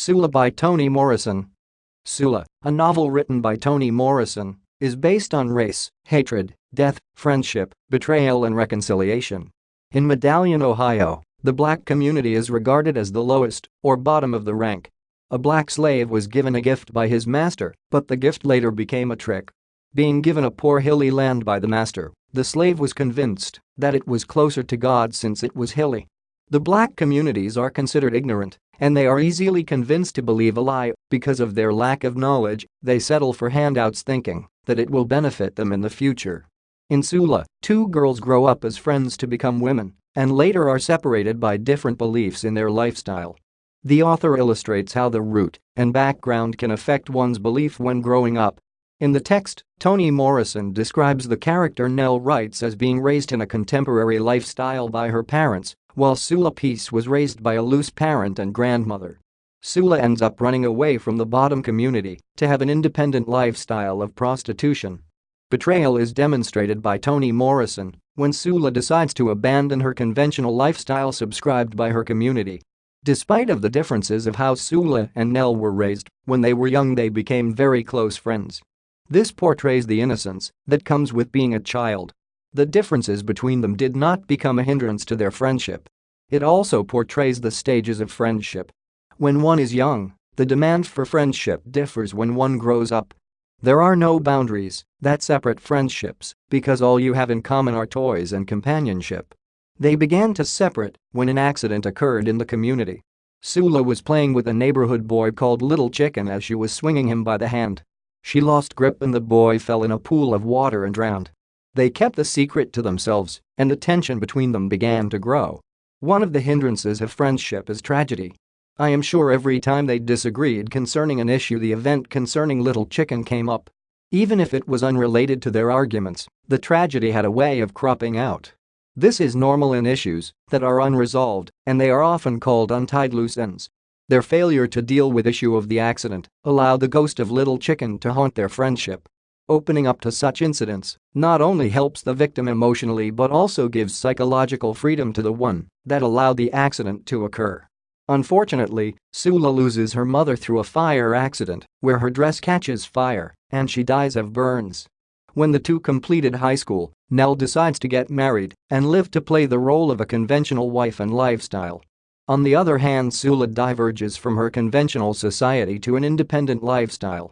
Sula by Toni Morrison. Sula, a novel written by Toni Morrison, is based on race, hatred, death, friendship, betrayal and reconciliation. In Medallion, Ohio, the black community is regarded as the lowest, or bottom of the rank. A black slave was given a gift by his master, but the gift later became a trick. Being given a poor hilly land by the master, the slave was convinced that it was closer to God since it was hilly. The black communities are considered ignorant, and they are easily convinced to believe a lie. Because of their lack of knowledge, they settle for handouts thinking that it will benefit them in the future. In Sula, two girls grow up as friends to become women and later are separated by different beliefs in their lifestyle. The author illustrates how the root and background can affect one's belief when growing up. In the text, Toni Morrison describes the character Nell Wrights as being raised in a contemporary lifestyle by her parents, while Sula Peace was raised by a loose parent and grandmother. Sula ends up running away from the bottom community to have an independent lifestyle of prostitution. Betrayal is demonstrated by Toni Morrison when Sula decides to abandon her conventional lifestyle subscribed by her community. Despite of the differences of how Sula and Nell were raised, when they were young they became very close friends. This portrays the innocence that comes with being a child. The differences between them did not become a hindrance to their friendship. It also portrays the stages of friendship. When one is young, the demand for friendship differs when one grows up. There are no boundaries that separate friendships because all you have in common are toys and companionship. They began to separate when an accident occurred in the community. Sula was playing with a neighborhood boy called Little Chicken as she was swinging him by the hand. She lost grip and the boy fell in a pool of water and drowned. They kept the secret to themselves, and the tension between them began to grow. One of the hindrances of friendship is tragedy. I am sure every time they disagreed concerning an issue, the event concerning Little Chicken came up. Even if it was unrelated to their arguments, the tragedy had a way of cropping out. This is normal in issues that are unresolved, and they are often called untied loose ends. Their failure to deal with issue of the accident allowed the ghost of Little Chicken to haunt their friendship. Opening up to such incidents not only helps the victim emotionally but also gives psychological freedom to the one that allowed the accident to occur. Unfortunately, Sula loses her mother through a fire accident where her dress catches fire and she dies of burns. When the two completed high school, Nell decides to get married and live to play the role of a conventional wife and lifestyle. On the other hand, Sula diverges from her conventional society to an independent lifestyle.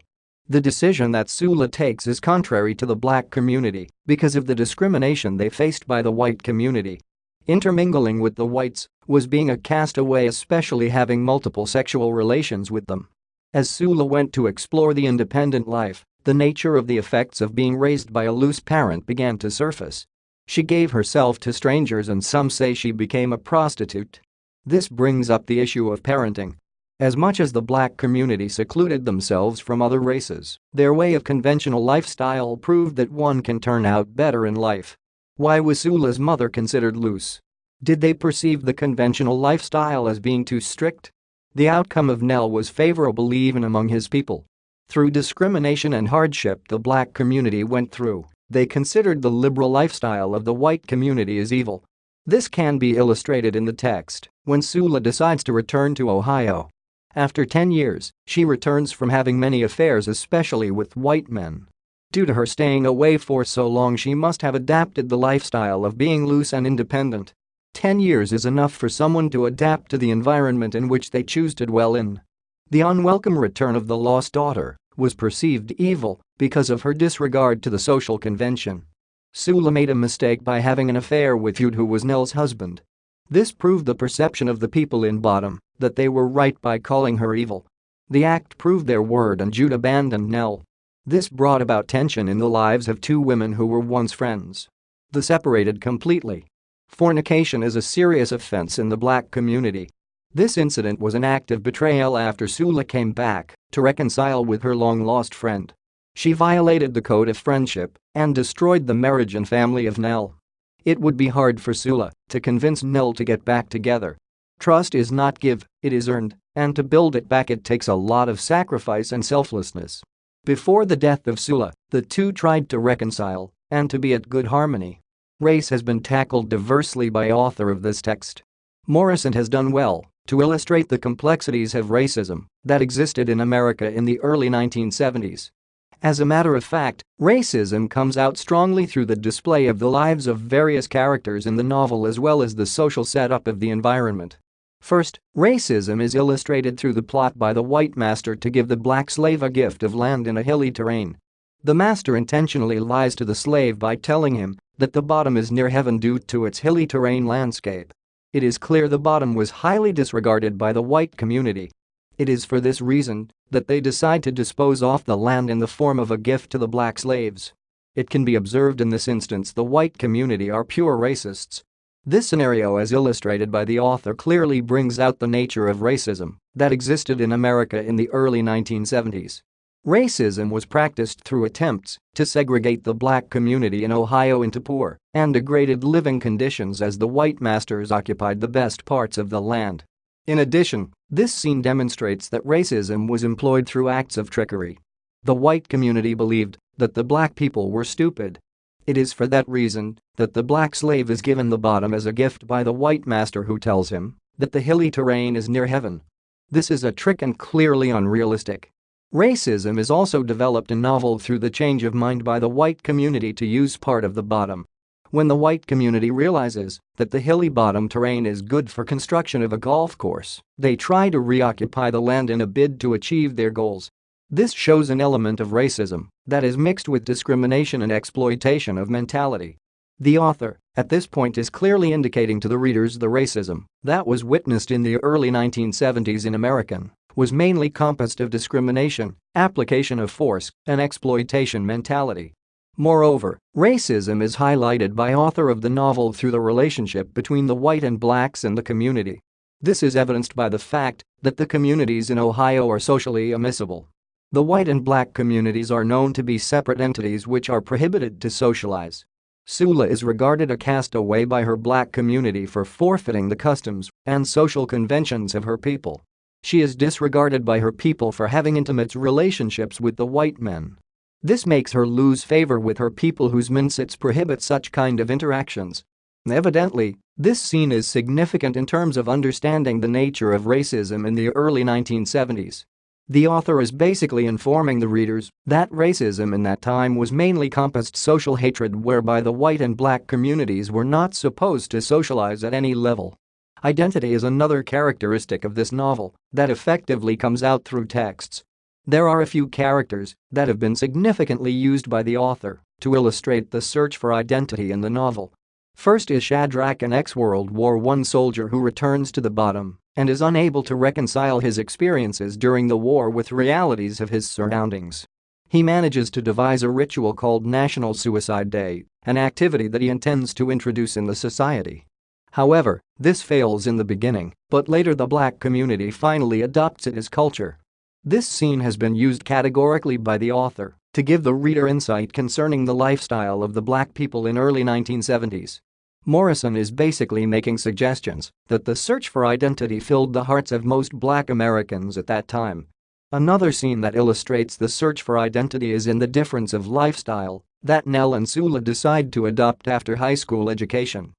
The decision that Sula takes is contrary to the black community because of the discrimination they faced by the white community. Intermingling with the whites was being a castaway, especially having multiple sexual relations with them. As Sula went to explore the independent life, the nature of the effects of being raised by a loose parent began to surface. She gave herself to strangers and some say she became a prostitute. This brings up the issue of parenting. As much as the black community secluded themselves from other races, their way of conventional lifestyle proved that one can turn out better in life. Why was Sula's mother considered loose? Did they perceive the conventional lifestyle as being too strict? The outcome of Nell was favorable even among his people. Through discrimination and hardship the black community went through, they considered the liberal lifestyle of the white community as evil. This can be illustrated in the text when Sula decides to return to Ohio. After 10 years, she returns from having many affairs, especially with white men. Due to her staying away for so long, she must have adapted the lifestyle of being loose and independent. 10 years is enough for someone to adapt to the environment in which they choose to dwell in. The unwelcome return of the lost daughter was perceived evil because of her disregard to the social convention. Sula made a mistake by having an affair with Jude, who was Nell's husband. This proved the perception of the people in bottom that they were right by calling her evil. The act proved their word and Jude abandoned Nell. This brought about tension in the lives of two women who were once friends. They separated completely. Fornication is a serious offense in the black community. This incident was an act of betrayal after Sula came back to reconcile with her long-lost friend. She violated the code of friendship and destroyed the marriage and family of Nell. It would be hard for Sula to convince Nell to get back together. Trust is not give, it is earned, and to build it back it takes a lot of sacrifice and selflessness. Before the death of Sula, the two tried to reconcile and to be at good harmony. Race has been tackled diversely by author of this text. Morrison has done well to illustrate the complexities of racism that existed in America in the early 1970s. As a matter of fact, racism comes out strongly through the display of the lives of various characters in the novel as well as the social setup of the environment. First, racism is illustrated through the plot by the white master to give the black slave a gift of land in a hilly terrain. The master intentionally lies to the slave by telling him that the bottom is near heaven due to its hilly terrain landscape. It is clear the bottom was highly disregarded by the white community. It is for this reason that they decide to dispose off the land in the form of a gift to the black slaves. It can be observed in this instance the white community are pure racists. This scenario, as illustrated by the author, clearly brings out the nature of racism that existed in America in the early 1970s. Racism was practiced through attempts to segregate the black community in Ohio into poor and degraded living conditions as the white masters occupied the best parts of the land. In addition, this scene demonstrates that racism was employed through acts of trickery. The white community believed that the black people were stupid. It is for that reason that the black slave is given the bottom as a gift by the white master, who tells him that the hilly terrain is near heaven. This is a trick and clearly unrealistic. Racism is also developed in novel through the change of mind by the white community to use part of the bottom. When the white community realizes that the hilly bottom terrain is good for construction of a golf course, they try to reoccupy the land in a bid to achieve their goals. This shows an element of racism that is mixed with discrimination and exploitation of mentality. The author, at this point, is clearly indicating to the readers the racism that was witnessed in the early 1970s in America was mainly composed of discrimination, application of force, and exploitation mentality. Moreover, racism is highlighted by author of the novel through the relationship between the white and blacks in the community. This is evidenced by the fact that the communities in Ohio are socially immiscible. The white and black communities are known to be separate entities which are prohibited to socialize. Sula is regarded a castaway by her black community for forfeiting the customs and social conventions of her people. She is disregarded by her people for having intimate relationships with the white men. This makes her lose favor with her people whose mindsets prohibit such kind of interactions. Evidently, this scene is significant in terms of understanding the nature of racism in the early 1970s. The author is basically informing the readers that racism in that time was mainly composed social hatred whereby the white and black communities were not supposed to socialize at any level. Identity is another characteristic of this novel that effectively comes out through texts. There are a few characters that have been significantly used by the author to illustrate the search for identity in the novel. First is Shadrach, an ex-World War I soldier who returns to the bottom and is unable to reconcile his experiences during the war with realities of his surroundings. He manages to devise a ritual called National Suicide Day, an activity that he intends to introduce in the society. However, this fails in the beginning, but later the black community finally adopts it as culture. This scene has been used categorically by the author to give the reader insight concerning the lifestyle of the black people in early 1970s. Morrison is basically making suggestions that the search for identity filled the hearts of most black Americans at that time. Another scene that illustrates the search for identity is in the difference of lifestyle that Nell and Sula decide to adopt after high school education.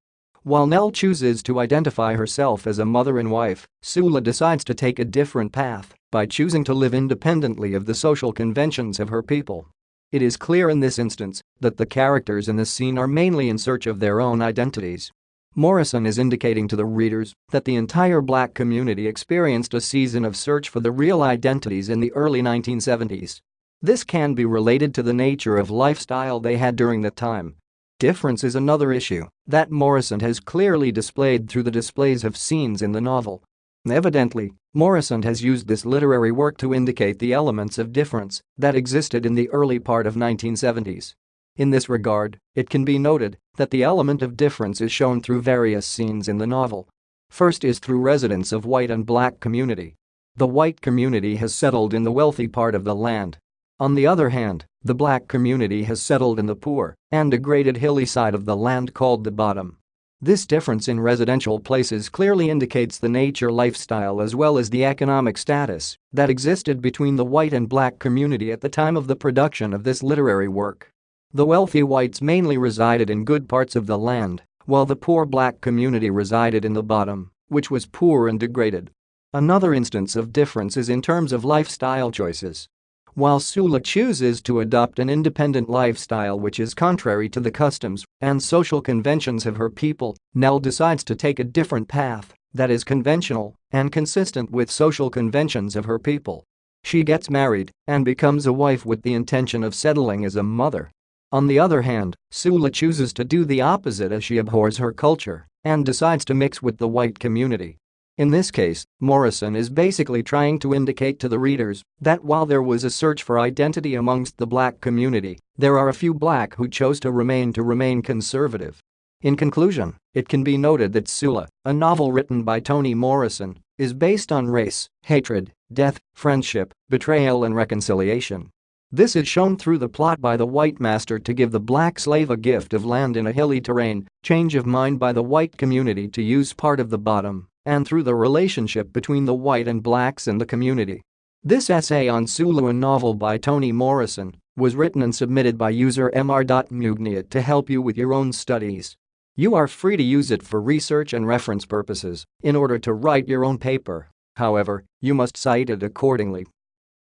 While Nell chooses to identify herself as a mother and wife, Sula decides to take a different path by choosing to live independently of the social conventions of her people. It is clear in this instance that the characters in this scene are mainly in search of their own identities. Morrison is indicating to the readers that the entire black community experienced a season of search for the real identities in the early 1970s. This can be related to the nature of lifestyle they had during that time. Difference is another issue that Morrison has clearly displayed through the displays of scenes in the novel. Evidently, Morrison has used this literary work to indicate the elements of difference that existed in the early part of 1970s. In this regard, it can be noted that the element of difference is shown through various scenes in the novel. First is through residents of white and black community. The white community has settled in the wealthy part of the land. On the other hand, the black community has settled in the poor and degraded hilly side of the land called the bottom. This difference in residential places clearly indicates the nature, lifestyle as well as the economic status that existed between the white and black community at the time of the production of this literary work. The wealthy whites mainly resided in good parts of the land, while the poor black community resided in the bottom, which was poor and degraded. Another instance of difference is in terms of lifestyle choices. While Sula chooses to adopt an independent lifestyle which is contrary to the customs and social conventions of her people, Nell decides to take a different path that is conventional and consistent with social conventions of her people. She gets married and becomes a wife with the intention of settling as a mother. On the other hand, Sula chooses to do the opposite as she abhors her culture and decides to mix with the white community. In this case, Morrison is basically trying to indicate to the readers that while there was a search for identity amongst the black community, there are a few black who chose to remain conservative. In conclusion, it can be noted that Sula, a novel written by Toni Morrison, is based on race, hatred, death, friendship, betrayal and reconciliation. This is shown through the plot by the white master to give the black slave a gift of land in a hilly terrain, change of mind by the white community to use part of the bottom, and through the relationship between the white and blacks in the community. This essay on Sula, a novel by Toni Morrison, was written and submitted by user mr.mugniat to help you with your own studies. You are free to use it for research and reference purposes in order to write your own paper. However, you must cite it accordingly.